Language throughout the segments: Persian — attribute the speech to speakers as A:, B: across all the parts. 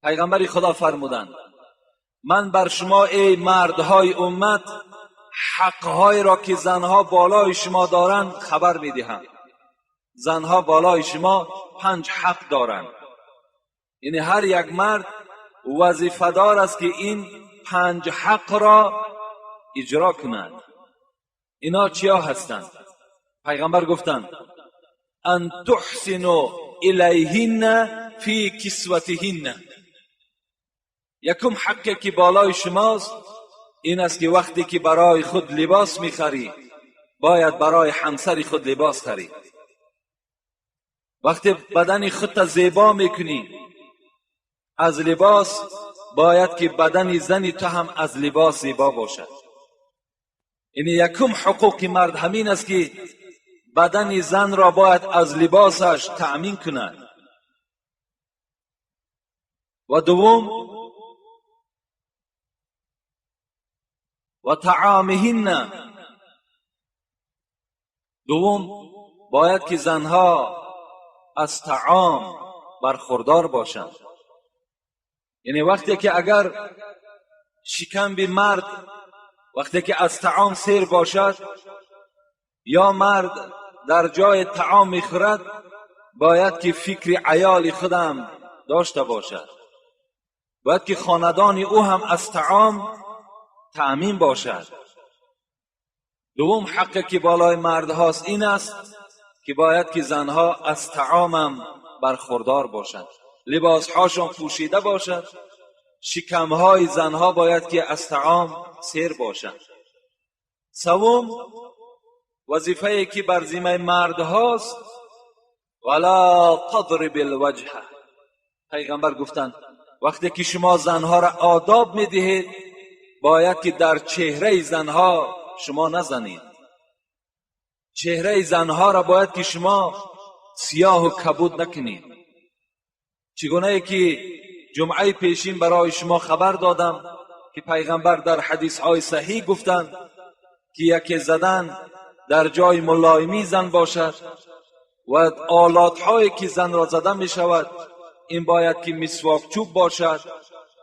A: پیغمبر خدا فرمودند من بر شما ای مردهای امت حقهای را که زنها بالای شما دارند خبر میدهم. زنها بالای شما 5 حق دارند، یعنی هر یک مرد وظیفه دار است که این 5 حق را اجرا کند. اینا چیا هستند؟ پیغمبر گفتند ان تحسنوا الیهن فی کسوتهن. یکم حقی که بالای شماست این است که وقتی که برای خود لباس میخری باید برای همسر خود لباس خری. وقتی بدن خودت زیبا میکنی از لباس باید که بدن زن تو هم از لباس زیبا باشد. این یکم حقوق مرد همین است که بدن زن را باید از لباسش تأمین کند. و دوم و طعامهن. دوم باید که زنها از طعام برخوردار باشند. یعنی وقتی که اگر شکم بی مرد وقتی که از طعام سیر باشد یا مرد در جای طعام میخورد باید که فکر عیال خودم داشته باشد، باید که خاندان او هم از طعام تأمین باشد. دوم حقی که بالای مرد هاست این است که باید که زنها از طعامم برخوردار باشند، لباس هاشون پوشیده باشد، شکم های زنها باید که از طعام سیر باشند. سوم وظیفه‌ای که بر ذمه مرد هاست ولا تضرب الوجه. پیغمبر گفتند وقتی که شما زنها را آداب میدهید باید که در چهره زنها شما نزنید. چهره زنها را باید که شما سیاه و کبود نکنید. چگونه که جمعه پیشین برای شما خبر دادم که پیغمبر در حدیث های صحیح گفتند که یکی زدن در جای ملایمی زن باشد و آلات هایی که زن را زده می شود این باید که مسواک چوب باشد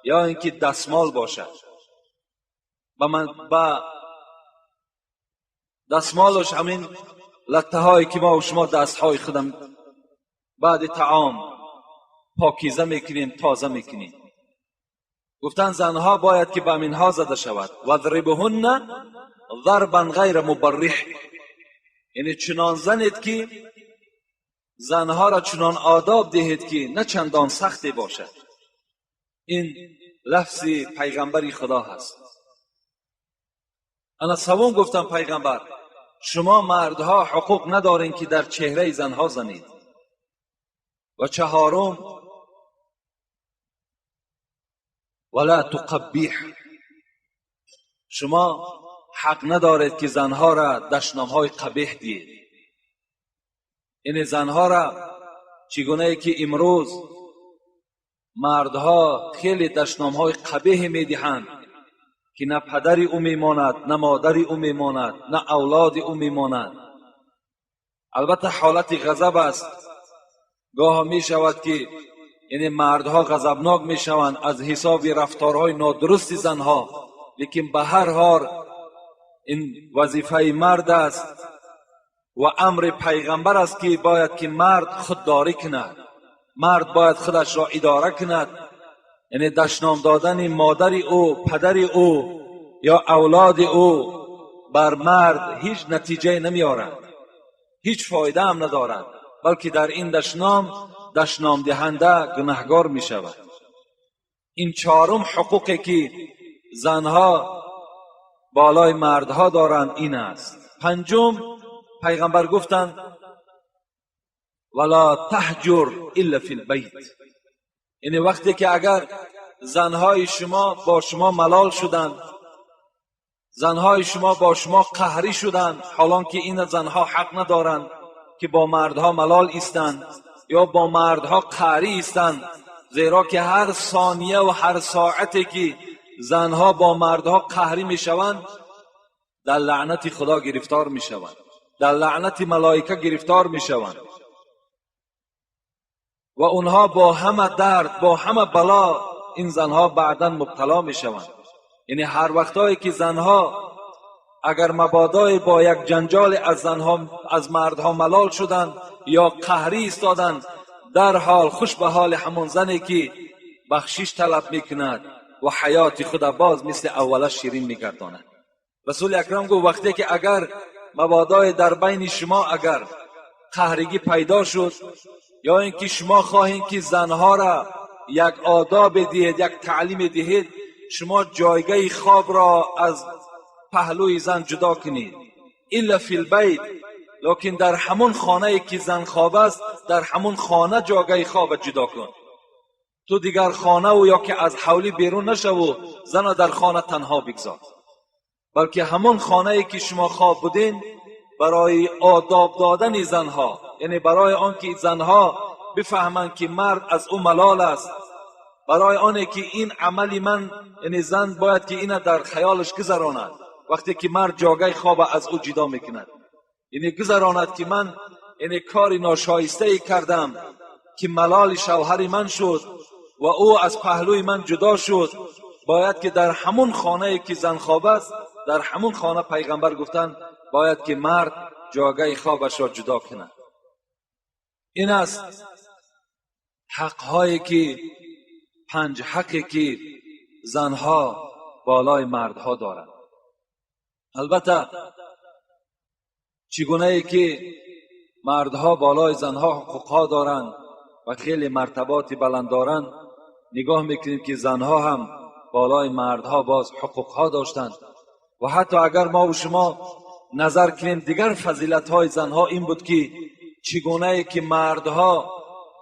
A: یا اینکه دستمال باشد. با دستمالش همین لطه هایی که ما و شما دست های خودم بعد طعام پاکیزه میکنیم تازه میکنیم. گفتن زنها باید که به همینها زده شود. وضربهن ضربا غیر مبرح. یعنی چنان زنید که زنها را چنان آداب دهید که نه چندان سختی باشد. این لفظ پیغمبری خدا هست. انا سوم گفتم پیغمبر شما مردها حقوق ندارین که در چهره زنها زنید. و چهارم ولا تقبیح. شما حق ندارید که زنها را دشنامهای قبیح دید. این زنها را چگونه که امروز مردها خیلی دشنامهای قبیح میدهند که نه پدری او میماند نه مادری او میماند نه اولاد او میماند. البته حالت غضب است، گاه می شود که یعنی مردها غضبناک می شوند از حساب رفتارهای نادرست زنها، لیکن به هر حال این وظیفه مرد است و امر پیغمبر است که باید که مرد خودداری کند. مرد باید خودش را اداره کند. یعنی دشنام دادن مادر او، پدر او یا اولاد او بر مرد هیچ نتیجه نمی آورد، هیچ فایده هم ندارد، بلکه در این دشنام دهنده گناهگار می شود. این چهارم حقوقی که زنها بالای مردها دارند این است. پنجم پیغمبر گفتند ولا تهجر الا فی البیت. یعنی وقتی که اگر زنهای شما با شما ملال شدند، زنهای شما با شما قهری شدند، حالان که این زنها حق ندارند که با مردها ملال ایستند یا با مردها قهری ایستند، زیرا که هر ثانیه و هر ساعتی که زنها با مردها قهری می شوند در لعنت خدا گرفتار می شوند، در لعنت ملائکه گرفتار می شوند. و اونها با همه درد، با همه بلا این زنها بعداً مبتلا می شوند. یعنی هر وقتایی که زنها اگر مبادا با یک جنجال از مردها ملال شدند یا قهری ایستادند، در حال خوش به حال همون زنی که بخشش طلب میکند و حیات خود باز مثل اولش شیرین میگرداند. رسول اکرم گفت وقتی که اگر مبادا در بین شما اگر قهرگی پیدا شد یا اینکه شما خواهید که زنها را یک آداب دهید، یک تعلیم دهید، شما جایگاه خواب را از پهلوی زن جدا کنید. الا فی البیت، لیکن در همون خانه که زن خواب است، در همون خانه جایگاه خواب جدا کن. تو دیگر خانه و یا که از حولی بیرون نشو، زن در خانه تنها بگذار، بلکه همون خانه که شما خواب بودین برای آداب دادن زنها، یعنی برای آنکه زنها بفهمند که مرد از او ملال است، برای آنه که این عملی من، یعنی زن باید که اینه در خیالش گذراند وقتی که مرد جاگه خواب از او جدا میکند، یعنی گذراند که من یعنی کاری ناشایسته ای کردم که ملال شوهر من شد و او از پهلوی من جدا شد. باید که در همون خانه که زن خواب است، در همون خانه پیغمبر گفتن باید که مرد جاگه خوابش را جدا کند. این است حقهایی که 5 حقی که زنها بالای مردها دارند. البته چگونه ای که مردها بالای زنها حقوقها دارند و خیلی مرتبات بلند دارند، نگاه میکنیم که زنها هم بالای مردها باز حقوقها داشتند. و حتی اگر ما و شما نظر کنیم دیگر فضیلت های زنها این بود که چگونه ای که مردها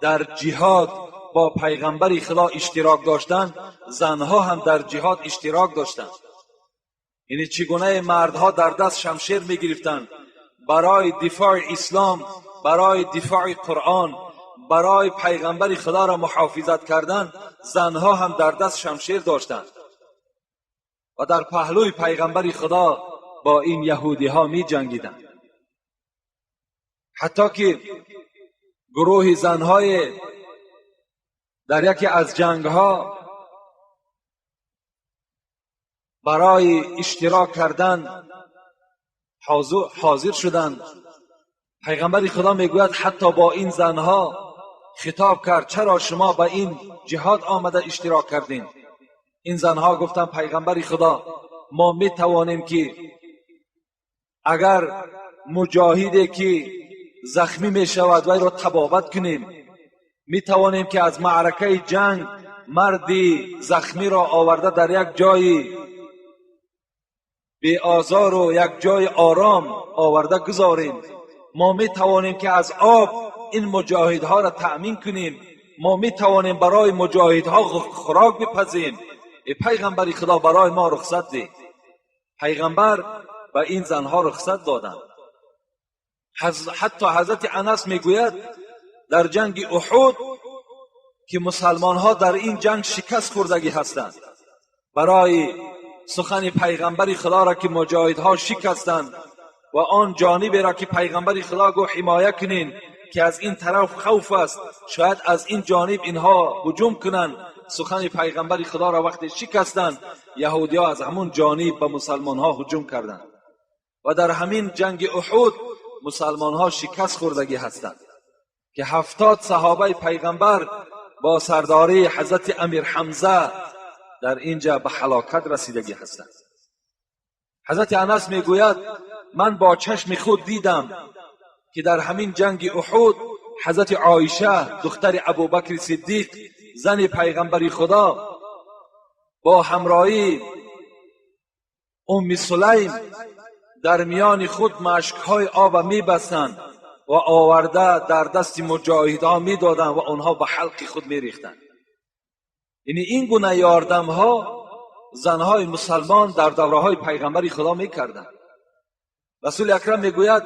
A: در جهاد با پیغمبر خدا اشتراک داشتند، زنها هم در جهاد اشتراک داشتند. یعنی چگونه مردها در دست شمشیر می گرفتند برای دفاع اسلام، برای دفاع قرآن، برای پیغمبر خدا را محافظت کردن، زنها هم در دست شمشیر داشتند و در پهلوی پیغمبر خدا با این یهودی ها می جنگیدند. حتی که گروه زنهای در یکی از جنگ ها برای اشتراک کردن حاضر شدند. پیغمبر خدا میگوید حتی با این زنها خطاب کرد چرا شما به این جهاد آمده اشتراک کردین؟ این زنها گفتند پیغمبر خدا ما می توانیم که اگر مجاهدی که زخمی می شود وی را طبابت کنیم، می توانیم که از معرکه جنگ مردی زخمی را آورده در یک جای بی آزار و یک جای آرام آورده گذاریم. ما می توانیم که از آب این مجاهدها را تأمین کنیم. ما می توانیم برای مجاهدها خوراک بپزیم. ای پیغمبر خدا برای ما رخصت ده. پیغمبر به این زنها رخصت دادند. حتی حضرت انس میگوید در جنگ احد که مسلمان ها در این جنگ شکست خوردگی هستند، برای سخن پیغمبر خدا را که مجاهدها شکستند و آن جانبی را که پیغمبر خدا گو حمایه کنین که از این طرف خوف است، شاید از این جانب اینها هجوم کنند، سخن پیغمبر خدا را وقتی شکستند، یهودی ها از همون جانب به مسلمان ها هجوم کردند و در همین جنگ احد مسلمان ها شکست خوردگی هستند که 70 صحابه پیغمبر با سرداری حضرت امیر حمزه در اینجا به هلاکت رسیدگی هستند. حضرت انس میگوید من با چشم خود دیدم که در همین جنگ احد حضرت عایشه دختر ابوبکر صدیق زن پیغمبر خدا با همراهی ام سلیم در میان خود مشکهای آب میبستند و آورده در دست مجاهدها میدادند و آنها به حلق خود میریختند. یعنی این گونه یاردم ها زنهای مسلمان در دوره های پیغمبر خدا میکردند. رسول اکرم میگوید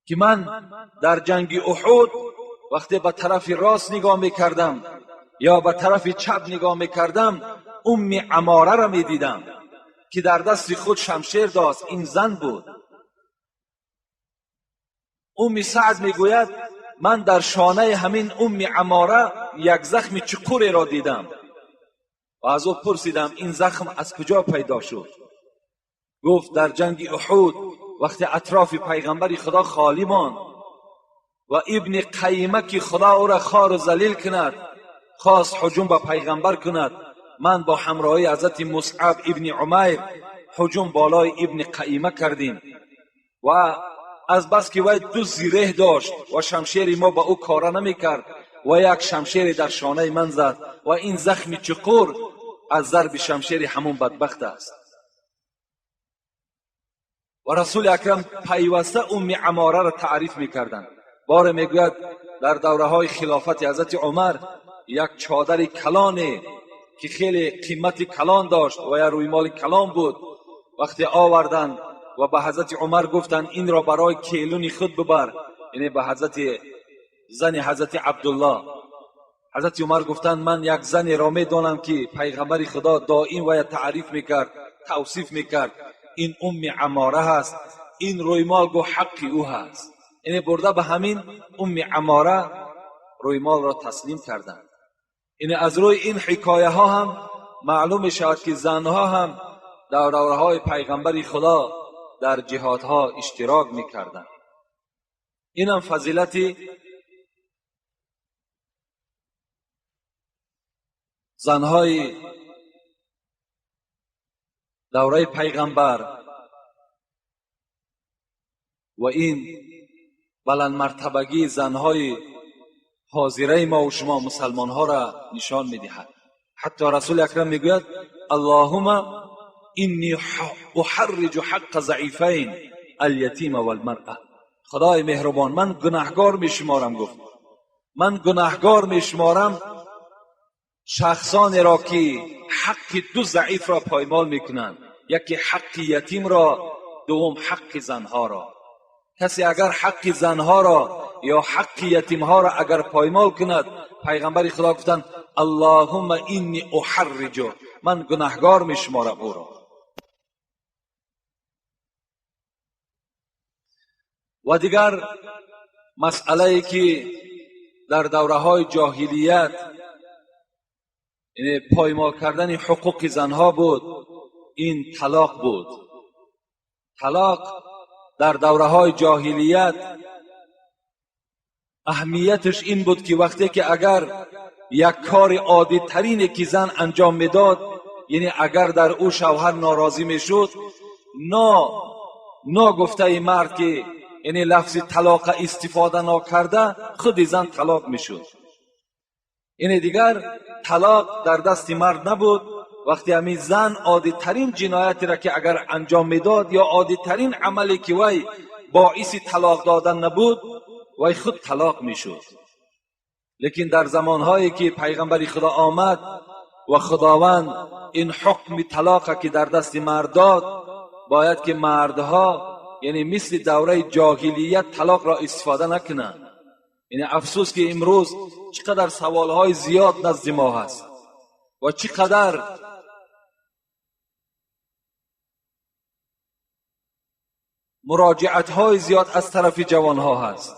A: که من در جنگ احد وقتی به طرف راست نگاه میکردم یا به طرف چپ نگاه میکردم، ام عماره را میدیدم که در دست خود شمشیر داشت. این زن بود. ام سعد میگوید من در شانه همین عماره یک زخم چقوری را دیدم و از او پرسیدم این زخم از کجا پیدا شد؟ گفت در جنگ احد وقتی اطراف پیغمبر خدا خالی ماند و ابن قیمه که خدا او را خار و ذلیل کند خواست هجوم به پیغمبر کند، من با همراهی حضرت مصعب ابن عمیر هجوم بالای ابن قیمه کردیم و از بس که وی دو زیره داشت و شمشیر ما به او کار نمیکرد و یک شمشیر در شانه من زد و این زخم چقور از ضرب شمشیر همون بدبخت است. و رسول اکرم پیوسته عماره را تعریف میکردند. بار میگوید در دوره های خلافت حضرت عمر یک چادر کلانی که خیلی قیمت کلان داشت و یا روی مال کلان بود وقتی آوردند و به حضرت عمر گفتند این را برای کیلون خود ببر، یعنی به زن حضرت عبدالله. حضرت عمر گفتند من یک زنی را میدانم که پیغمبر خدا دائم و تعریف میکرد، توصیف میکرد، این عماره هست، این روی مال گو حقی او هست. یعنی برده به همین عماره روی مال را تسلیم کردند. یعنی از روی این حکایه ها هم معلوم شد که زنها هم در دوره های پیغمبر خدا در جهادها اشتراک میکردند. این هم فضیلت زنهای دوره پیغمبر و این بلند مرتبگی زنهای حاضره ما و شما مسلمان ها را نشان میدهد. حتی رسول اکرم میگوید اللهم انی احرج حق ضعیفین الیتیم والمرأه. خدای مهربان من گناهگار میشمارم، گفت من گناهگار میشمارم شخصانی را که حق دو ضعیف را پایمال میکنند، یکی حق یتیم را، دوم حق زنها را. کسی اگر حق زنها را یا حق یتیم ها را اگر پایمال کند، پیغمبر خدا گفتند اللهم انی احرج، من گناهگار میشمارم او را. و دیگر مسئله که در دوره های جاهلیت یعنی پایمال کردن حقوق زنها بود، این طلاق بود. طلاق در دوره های جاهلیت اهمیتش این بود که وقتی که اگر یک کار عادی ترینی که زن انجام میداد، یعنی اگر در او شوهر ناراضی میشد، نا گفته مرد که یعنی لفظ طلاق استفاده نکرده، خود زن طلاق میشد. یعنی دیگر طلاق در دست مرد نبود. وقتی همین زن عادی ترین جنایتی را که اگر انجام میداد یا عادی ترین عملی که وی باعث طلاق دادن نبود، وی خود طلاق میشد. لیکن در زمانهایی که پیغمبر خدا آمد و خداوند این حکم طلاق که در دست مرد داد، باید که مردها یعنی مثل دوره جاهلیت طلاق را استفاده نکنند. یعنی افسوس که امروز چقدر سوالهای زیاد نزد ما هست و چقدر مراجعت‌های زیاد از طرف جوانها هست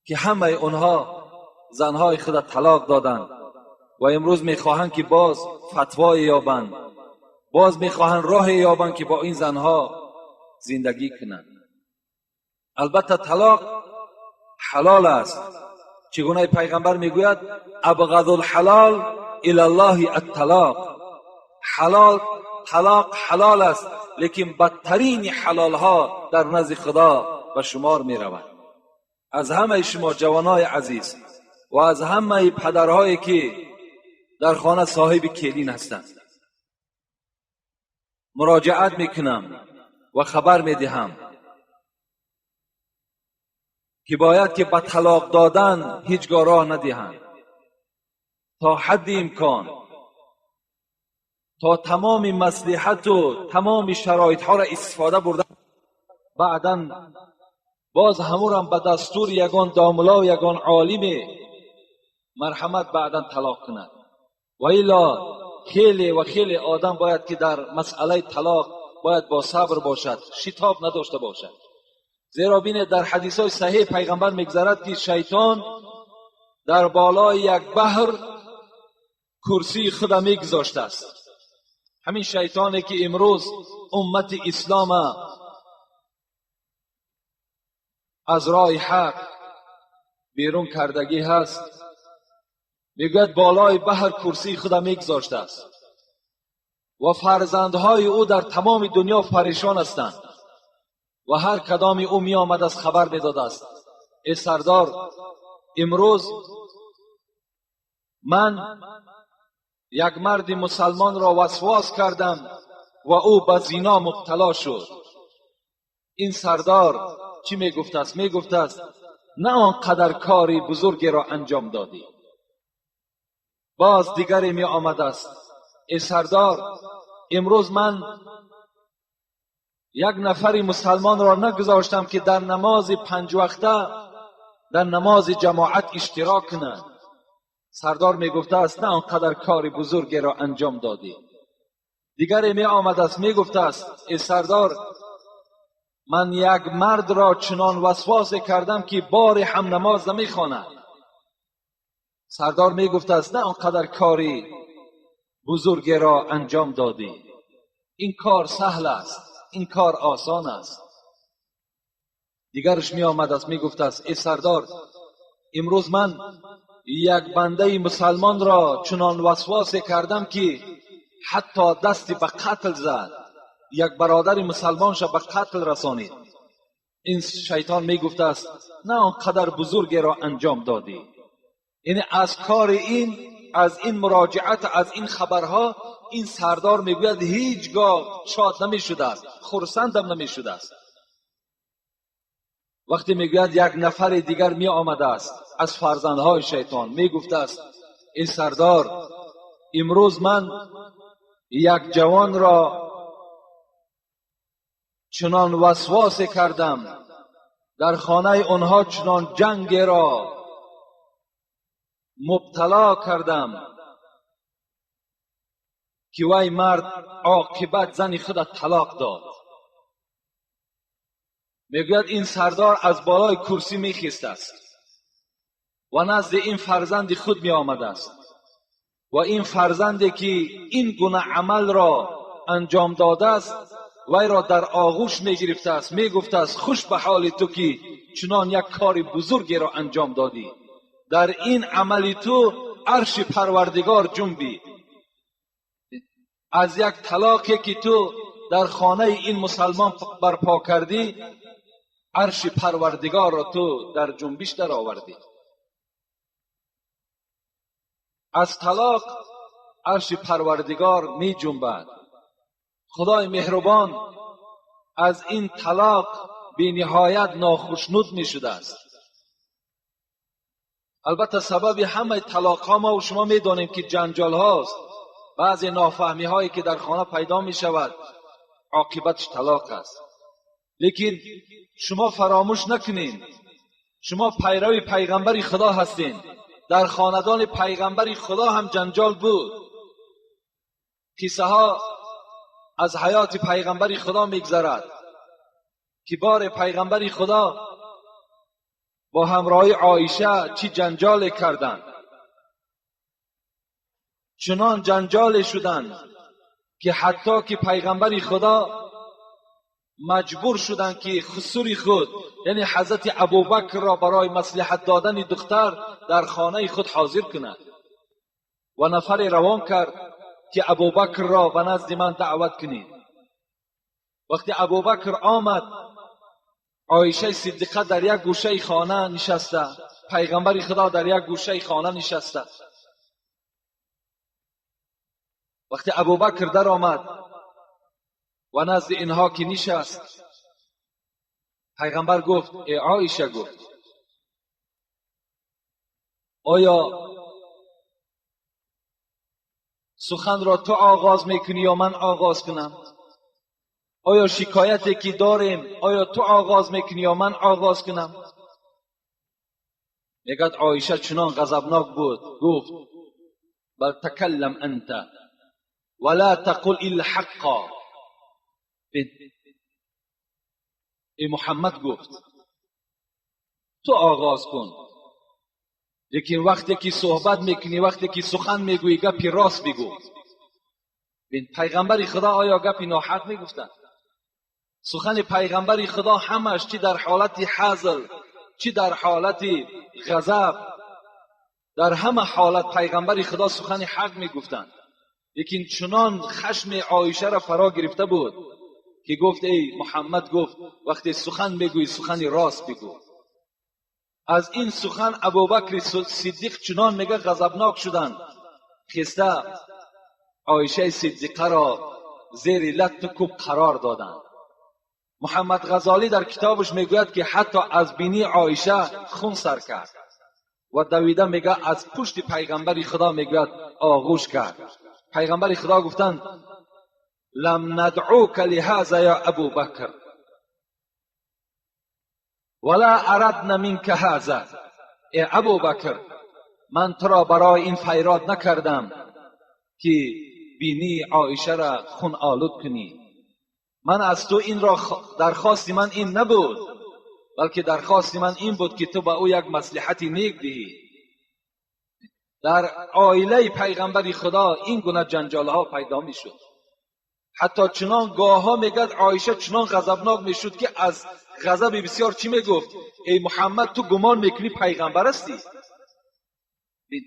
A: که همه اونها زنهای خود طلاق دادند و امروز میخواهند که باز فتوای یابند، باز میخواهند راه یابند که با این زنها زندگی کنند. البته طلاق حلال است. چگونه پیغمبر میگوید ابغض الحلال الی الله الطلاق. طلاق حلال است، لیکن بدترین حلال ها در نزد خدا به شمار می رود. از همه شما جوانای عزیز و از همه پدرهایی که در خانه صاحب کلین هستند مراجعت میکنم و خبر میدهم که باید که به طلاق دادن هیچگاه راه ندهند. تا حد امکان، تا تمام مصلحت و تمام شرایط ها را استفاده برده، بعداً باز همون به دستور یگان داملا و یگان عالم مرحمت بعداً طلاق کند. و الا خیلی آدم باید که در مسئله طلاق باید با صبر باشد، شتاب نداشته باشد. زیرا بینید در حدیث های صحیح پیغمبر میگذرد که شیطان در بالای یک بحر کرسی خود میگذاشته است. همین شیطانی که امروز امت اسلام از راه حق بیرون کردگی هست، میگوید بالای بحر کرسی خود میگذاشته است و فرزندهای او در تمام دنیا پریشان هستند و هر کدام او می آمد از خبر میداده است. ای سردار، امروز من یک مرد مسلمان را وسواس کردم و او به زنا مبتلا شد. این سردار چی می گفته است؟ می گفته است نه آنقدر کاری بزرگی را انجام دادی. باز دیگری می آمد است، ای سردار، امروز من یک نفری مسلمان را نگذاشتم که در نماز 5 وقته در نماز جماعت اشتراک کنند. سردار می گفته است نه آنقدر کاری بزرگی را انجام دادی. دیگری می آمد است می گفته است ای سردار، من یک مرد را چنان وسواس کردم که بار هم نماز نمی خواند. سردار می گفته است نه آنقدر کاری بزرگی را انجام دادی. این کار سهل است، این کار آسان است. دیگرش می آمد است می گفته است ای سردار، امروز من یک بنده مسلمان را چنان وسواس کردم که حتی دستی به قتل زد، یک برادر مسلمان شا به قتل رسانید. این شیطان می گفته است نه آنقدر بزرگی را انجام دادی. یعنی از کار این، از این مراجعت، از این خبرها این سردار میگوید هیچگاه شاد نمی شده است، خرسندم نمی شده است. وقتی میگوید یک نفر دیگر می آمده است از فرزندهای شیطان، می گفته است ای سردار، امروز من یک جوان را چنان وسواس کردم، در خانه آنها چنان جنگ را مبتلا کردم که وی مرد عاقبت زن خود طلاق داد. میگوید این سردار از بالای کرسی میخیسته است و نزد این فرزند خود می آمده است و این فرزندی که این گونه عمل را انجام داده است وی را در آغوش می گرفته است، می گفته است خوش به حال تو که چنان یک کار بزرگی را انجام دادی. در این عمل تو عرش پروردگار جنبید. از یک طلاقی که تو در خانه این مسلمان برپا کردی، عرش پروردگار را تو در جنبش در آوردی. از طلاق عرش پروردگار می جنبد. خدای مهربان از این طلاق بی نهایت ناخشنود می شده است. البته سبب همه طلاق ها ما و شما می دانیم که جنجال هاست، بعضی نافهمی هایی که در خانه پیدا می شود عاقبتش طلاق است. لیکن شما فراموش نکنین شما پیرو پیغمبر خدا هستین. در خاندان پیغمبر خدا هم جنجال بود. قصه ها از حیات پیغمبر خدا میگذرد که بار پیغمبر خدا با همراهی عایشه چی جنجال کردند. چنان جنجال شدند که حتی که پیغمبر خدا مجبور شدند که خسوری خود یعنی حضرت ابوبکر را برای مصلحت دادن دختر در خانه خود حاضر کند و نفر روان کرد که ابوبکر را به نزد من دعوت کنید. وقتی ابوبکر آمد، عایشه صدیقه در یک گوشه خانه نشسته، پیغمبر خدا در یک گوشه خانه نشسته. وقتی ابوبکر در آمد و نزد اینها که نشست، پیغمبر گفت ای عایشه، گفت آیا سخن را تو آغاز میکنی یا من آغاز کنم؟ آیا شکایتی که داریم آیا تو آغاز میکنی یا من آغاز کنم؟ میگد عایشه چنان غضبناک بود، گفت بل تکلم انت ولا تقل الا حقا. ای محمد گفت تو آغاز کن، لیکن وقتی که صحبت میکنی، وقتی که سخن میگویی گپی راست بگو. بین پیغمبر خدا آیا گپی ناحق میگفتن؟ سخن پیغمبر خدا همش چی در حالت حزل چی در حالت غضب، در همه حالت پیغمبر خدا سخن حق میگفتند. لیکن چنان خشم عایشه را فرا گرفته بود که گفت ای محمد، گفت وقتی سخن میگویی سخن راست بگو. از این سخن ابوبکر صدیق چنان میگه غضبناک شدند، خسته عایشه صدیقه را زیر لت کوب قرار دادند. محمد غزالی در کتابش میگوید که حتی از بینی عایشه خون سر کرد و دویده میگه از پشت پیغمبر خدا میگوید آغوش کرد. پیغمبر خدا گفتند لم ندعوک لهذا یا ابو بکر ولا اردنا منک هذا. ای ابو بکر، من تو را برای این فریاد نکردم که بینی عایشه را خون آلود کنی. من از تو این را درخواست من این نبود، بلکه درخواست من این بود که تو به او یک مصلحت نیک دهی. در عائله پیغمبر خدا این گونه جنجال ها پیدا می شد. حتی چنان گاه ها میگد عایشه چنان غضبناک می شد که از غضب بسیار چی می گفت؟ ای محمد، تو گمان میکنی پیغمبر هستی؟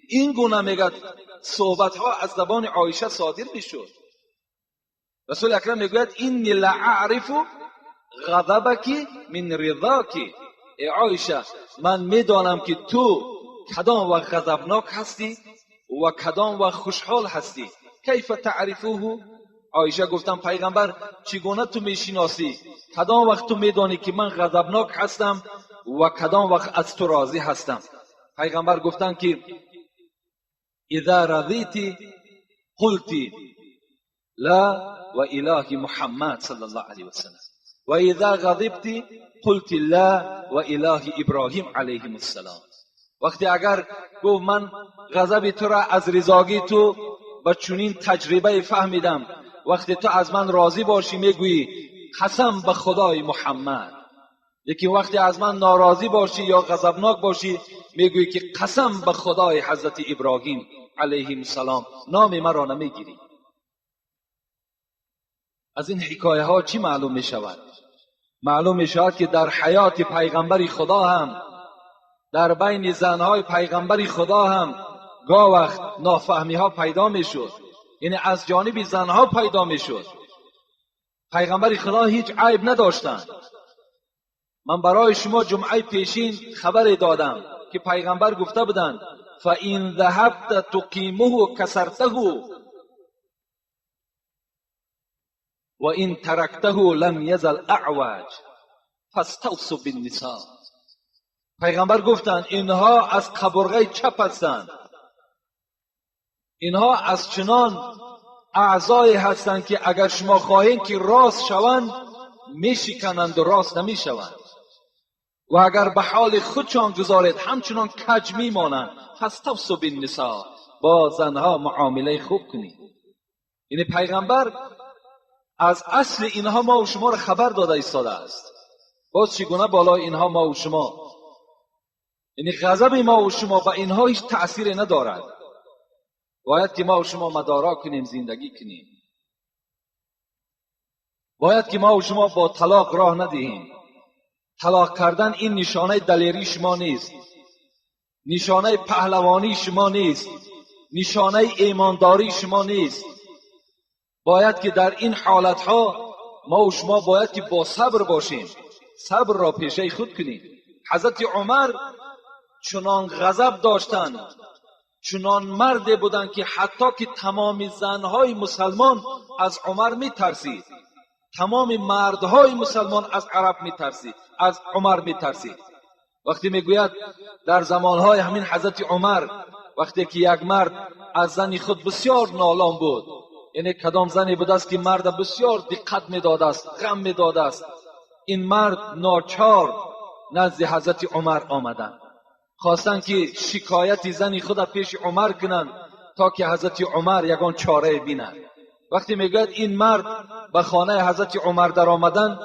A: این گونه میگد صحبت ها از زبان عایشه صادر می شد. رسول اکرم میگوید اینی لعرف غضبک من رضاک. ای عایشه، من میدانم که تو کدام وقت غضبناک هستی و کدام وقت خوشحال هستی. کیف تعرفوه؟ عایشه گفتم پیغمبر چگونه تو میشناسی؟ کدام وقت تو میدانی که من غضبناک هستم و کدام وقت از تو راضی هستم؟ پیغمبر گفتن که اذا رضیتی قلتی لا و اله محمد صلی الله علیه وسلم و اذا غضبتی قلتی لا و اله ابراهیم علیه السلام. وقتی اگر گفت من غضب تو را از رضاگی تو با چنین تجربه فهمیدم، وقتی تو از من راضی باشی میگویی قسم به خدای محمد، لیکن وقتی از من ناراضی باشی یا غضبناک باشی میگویی که قسم به خدای حضرت ابراهیم علیه السلام، نام مرا نمیگیری. از این حکایه ها چی معلوم می شود؟ معلوم می شود که در حیات پیغمبر خدا هم، در بین زنهای پیغمبر خدا هم گاه وقت نافهمی ها پیدا می شد، یعنی از جانب زنها پیدا می شد. پیغمبر خدا هیچ عیب نداشتند. من برای شما جمعه پیشین خبر دادم که پیغمبر گفته بودند فَإِنْ ذَهَبْتَ تُقِيمُهُ كَسَرْتَهُ وَإِنْ تَرَكْتَهُ لَمْ يَزَلْ أَعْوَجَ فَاسْتَوْصُوا بِالنِّسَاءِ. پیغمبر گفتند اینها از قبرغه چپ هستند، اینها از چنان اعضای هستند که اگر شما خواهید که راست شوند میشکنند و راست نمیشوند، و اگر به حال خودشان گذارید همچنان کج میمانند. فاستوصوا بالنساء، با زنها معامله خوب کنید. یعنی پیغمبر از اصل اینها ما و شما را خبر داده ایستاده است. باز چگونه بالای اینها ما و شما، یعنی غضب ما و شما به اینها هیچ تأثیر ندارد. باید که ما و شما مدارا کنیم، زندگی کنیم. باید که ما و شما با طلاق راه ندهیم. طلاق کردن این نشانه دلیری شما نیست، نشانه پهلوانی شما نیست، نشانه ایمانداری شما نیست. باید که در این حالتها ما و شما باید که با صبر باشیم، صبر را پیشه خود کنیم. حضرت عمر چنان غضب داشتند، چنان مرد بودند که حتی که تمام زنهای مسلمان از عمر میترسید، تمام مردهای مسلمان از عرب میترسید، از عمر میترسید. وقتی میگوید در زمانهای همین حضرت عمر، وقتی که یک مرد از زن خود بسیار نالان بود، یعنی کدام زنی بود است که مرد بسیار دقت میداده است، غم میداده است، این مرد ناچار نزد حضرت عمر آمدند، خواستن که شکایت زن خود پیش عمر کنند تا که حضرت عمر یگان چاره بینند. وقتی میگوید این مرد به خانه حضرت عمر در آمدن،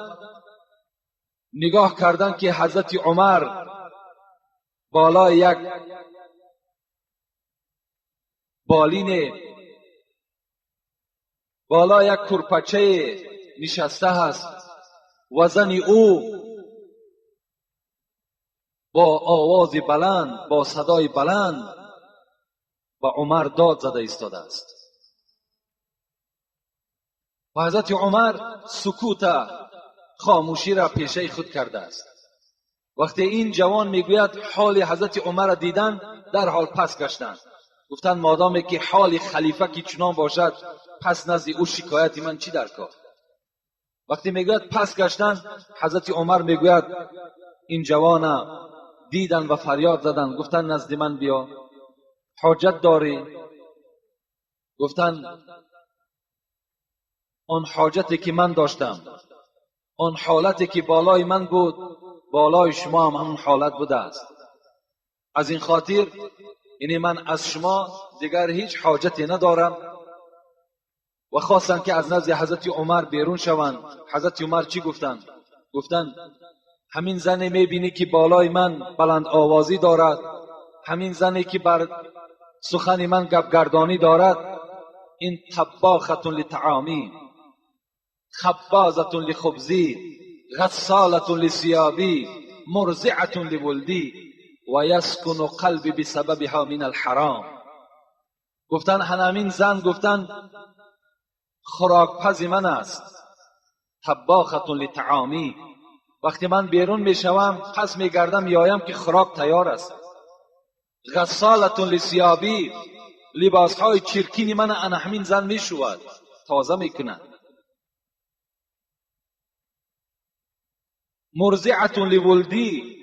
A: نگاه کردن که حضرت عمر بالای یک بالین، بالای یک کرپچه نشسته است و زن او با آواز بلند، با صدای بلند و عمر داد زده ایستاده است و حضرت عمر سکوت، خاموشی را پیشه خود کرده است. وقتی این جوان میگوید حال حضرت عمر را دیدن، در حال پس گشتند. گفتند مادامی که حال خلیفه که چنان باشد، پس نزد او شکایت من چی در کار؟ وقتی میگوید پس گشتند، حضرت عمر میگوید این جوان دیدن و فریاد زدن. گفتند نزد من بیا، حاجت داری؟ گفتند آن حاجتی که من داشتم، آن حالتی که بالای من بود، بالای شما هم همون حالت بوده است. از این خاطر یعنی من از شما دیگر هیچ حاجتی ندارم. و خواستند که از نزد حضرت عمر بیرون شوند. حضرت عمر چی گفتند؟ گفتند همین زنی میبینی که بالای من بلند آوازی دارد، همین زنی که بر سخن من گپگردانی دارد، این طباخة لطعامی، خبازة لخبزی، غسالة لثیابی، مرضعة لولدی و یسکن قلبی بسببها من الحرام. گفتن همین زن گفتن خوراکپز من است، طباخة لطعامی. وقتی من بیرون میشوم پس میگردم میایم که خوراک تیار است. غسالة لثیابی، لباسهای چرکین من همین زن میشود، تازه میکند. مرضعة لولدی،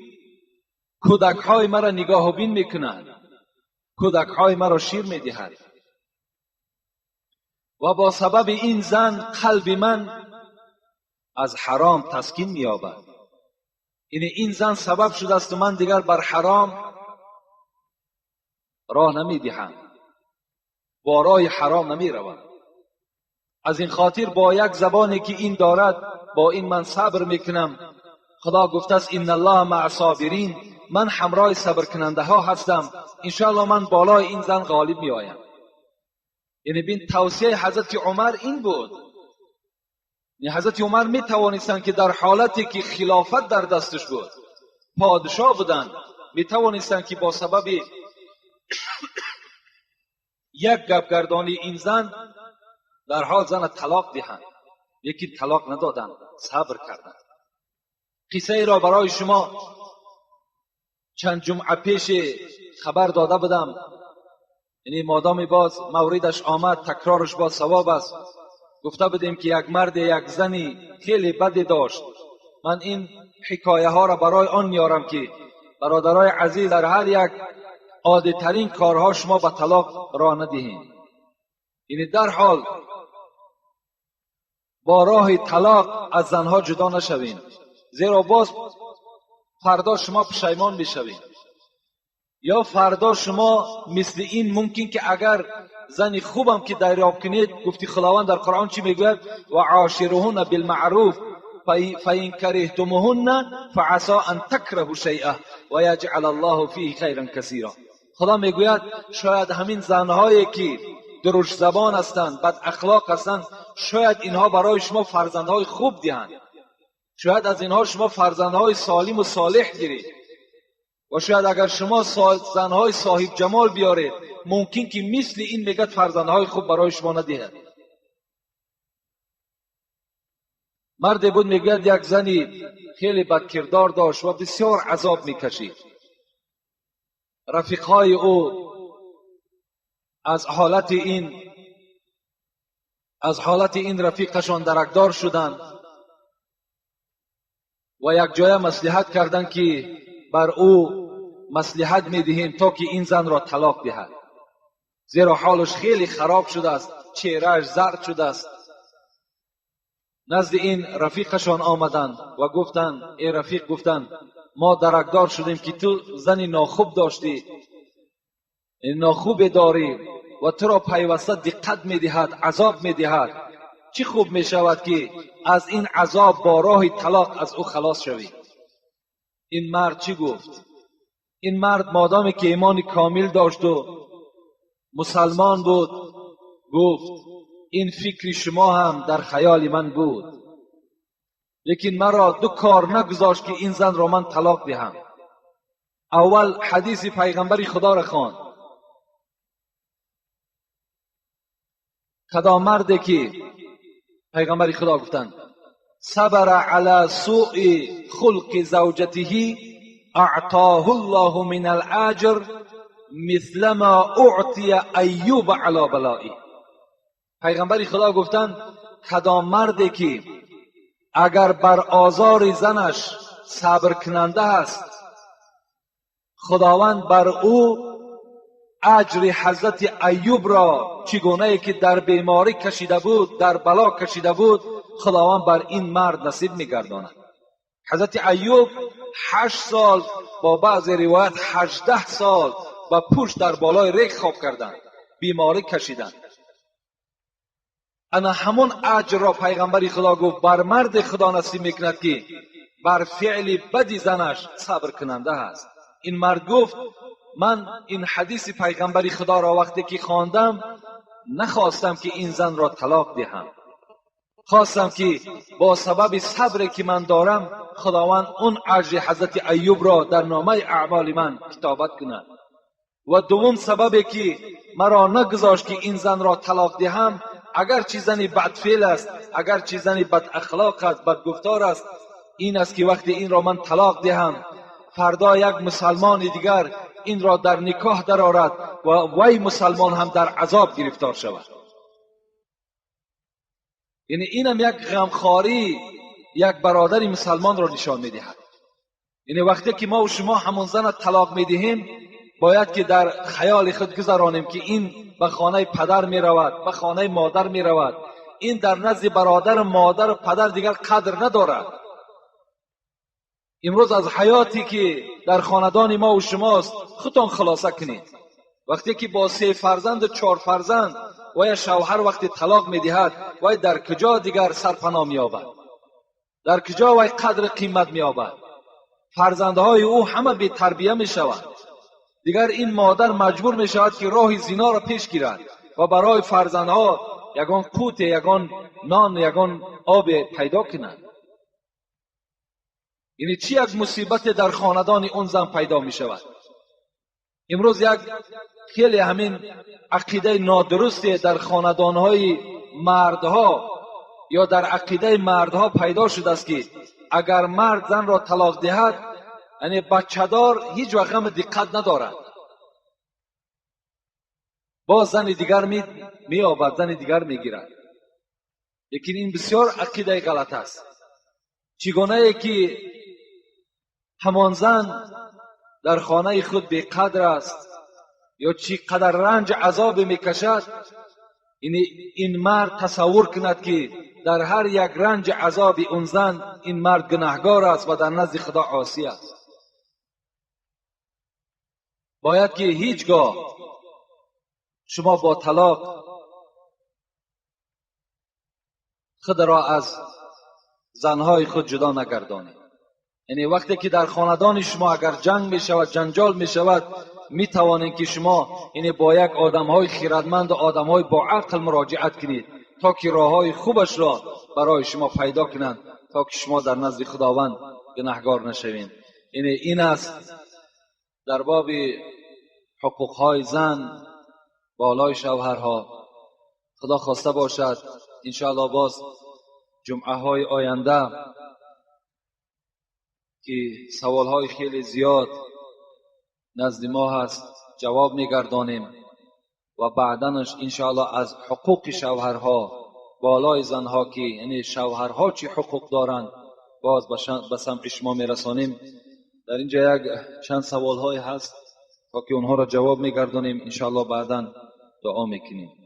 A: کودکهای مرا نگاه و بین میکند، کودکهای مرا شیر میدهد. و با سبب این زن قلب من از حرام تسکین مییابد. یعنی این زن سبب شده است و من دیگر بر حرام راه نمیدهم، با راه حرام نمیروم. از این خاطر با یک زبانی که این دارد با این من صبر میکنم. خدا گفته است ان الله مع الصابرین، من همراه صبر کننده ها هستم. انشاءالله من بالای این زن غالب می آیم. یعنی بین توصیه حضرت عمر این بود. یعنی حضرت عمر می توانستند که در حالتی که خلافت در دستش بود، پادشاه بودند، می توانستند که با سبب یک گپگردانی این زن در حال زن طلاق دهند. یکی طلاق ندادند، صبر کردند. قصه ای را برای شما چند جمعه پیش خبر داده بودم. یعنی مادام باز موردش آمد، تکرارش باز ثواب است. گفته بودیم که یک مرد یک زنی خیلی بدی داشت. من این حکایه ها را برای آن میارم که برادرای عزیز در هر یک عادی ترین کارها شما به طلاق راه ندهید. یعنی در حال با راه طلاق از زنها جدا نشوید، زیرا باز فردا شما پشیمان میشوید. یا فردا شما مثل این ممکن که اگر زن خوبم که دریافت کنید، گفتی خداوند در قرآن چی میگوید؟ و عاشرهن بالمعروف فإن كرهتموهن فعسى ان تكرهوا شيئا و یجعل الله فیه خیرا کثیرا. خدا میگوید شاید همین زنهایی که درشت زبان هستند، بد اخلاق هستند، شاید اینها برای شما فرزندهای خوب دهند، شاید از اینها شما فرزندهای سالم و صالح گیرید. و شاید اگر شما زنهای صاحب جمال بیارید، ممکن که مثل این میگد فرزندهای خوب برای شما ندهد. مرد بود میگوید یک زنی خیلی بدکردار داشت و بسیار عذاب میکشید. رفیقهای او از حالت این رفیقشان درکدار شدند و یک جای مصلحت کردند که بر او مصلحت میدهیم تا که این زن را طلاق دهد، زیرا حالش خیلی خراب شده است، چهرهش زرد شده است. نزد این رفیقشان آمدند و گفتند ای رفیق، گفتند ما درکدار شدیم که تو زنی ناخوب داشتی، ناخوب داری و تو را پیوسته دقت میدهد، عذاب میدهد. چی خوب می شود که از این عذاب با راه طلاق از او خلاص شوی. این مرد چی گفت؟ این مرد مادامی که ایمان کامل داشت و مسلمان بود، گفت این فکر شما هم در خیال من بود، لیکن مرا دو کار نگذاشت که این زن را من طلاق دهم. اول حدیث پیغمبر خدا را خواند. کدام مردی که پیغمبر خدا گفتند صبر علی سوء خلق زوجته اعطاه الله من الاجر مثل ما اعطی ایوب علی بلائه. پیغمبر خدا گفتند کدام مردی که اگر بر آزار زنش صبر کننده است، خداوند بر او اجر حضرت ایوب را چگونه که در بیماری کشیده بود، در بلا کشیده بود، خداوند بر این مرد نصیب می‌گرداند. حضرت ایوب 8 سال، با بعض روایت 18 سال با پشت در بالای ریگ خواب کردند، بیماری کشیدند. انا همون اجر را پیغمبر خدا گفت بر مرد خدا نصیب میکند که بر فعل بدی زنش صبر کننده است. این مرد گفت من این حدیث پیغمبر خدا را وقتی که خواندم نخواستم که این زن را طلاق دهم، خواستم که با سبب صبری که من دارم خداوند اون اجر حضرت ایوب را در نامه اعمال من کتابت کند. و دوم سببی که مرا نگذاشت که این زن را طلاق دهم، اگر چی زنی بدفعل است، اگر چی زنی بد اخلاق است، بد گفتار است، این است که وقتی این را من طلاق دهم فردا یک مسلمان دیگر این را در نکاح درآورد و وی مسلمان هم در عذاب گرفتار شود. یعنی اینم یک غمخواری یک برادر مسلمان را نشان میدهد. یعنی وقتی که ما و شما همون زن طلاق میدهیم باید که در خیال خود گذرانیم که این به خانه پدر می رود، به خانه مادر می رود، این در نزد برادر مادر و پدر دیگر قدر ندارد. امروز از حیاتی که در خاندان ما و شماست خودتان خلاصه کنید. وقتی که با 3 فرزند و 4 فرزند و یا شوهر وقتی طلاق می دهد و در کجا دیگر سرپناه می یابد؟ در کجا و قدر قیمت می یابد؟ فرزندهای او همه بی تربیه می شود. دیگر این مادر مجبور می شود که راه زنا را پیش گیرد و برای فرزندها یگان قوت، یگان نان، یگان آب پیدا کند. یعنی چی یک مصیبت در خاندان اون زن پیدا می شود. امروز یک خیلی همین عقیده نادرستی در خاندانهای مردها یا در عقیده مردها پیدا شده است که اگر مرد زن را طلاق دهد یعنی بچه‌دار هیچ وقت هم دقت ندارد، با زن دیگر می‌یابد، زن دیگر میگیرد. لیکن این بسیار عقیده غلط است. چگونه که همان زن در خانه خود بی‌قدر است یا چقدر رنج عذاب میکشد، این مرد تصور کند که در هر یک رنج عذاب اون زن این مرد گناهکار است و در نزد خدا عاصی است. باید که هیچگاه شما با طلاق خود را از زنهای خود جدا نگردانید. یعنی وقتی که در خاندان شما اگر جنگ می شود، جنجال می شود، می توانید که شما یعنی با یک آدمهای خیرتمند و آدمهای با عقل مراجعت کنید تا که راههای خوبش را برای شما پیدا کنند تا که شما در نزد خداوند گناهکار نشوید. یعنی این است در باب حقوقهای زن بالای شوهرها. خدا خواسته باشد انشاءالله باز جمعه های آینده که سوالهای خیلی زیاد نزد ما هست جواب میگردانیم و بعدنش انشاءالله از حقوق شوهرها بالای زنها که یعنی شوهرها چی حقوق دارند باز به سمع شما میرسانیم. در اینجا یک چند سوالهای هست تا که اونها را جواب میگردانیم، انشاءالله بعداً دعا میکنیم.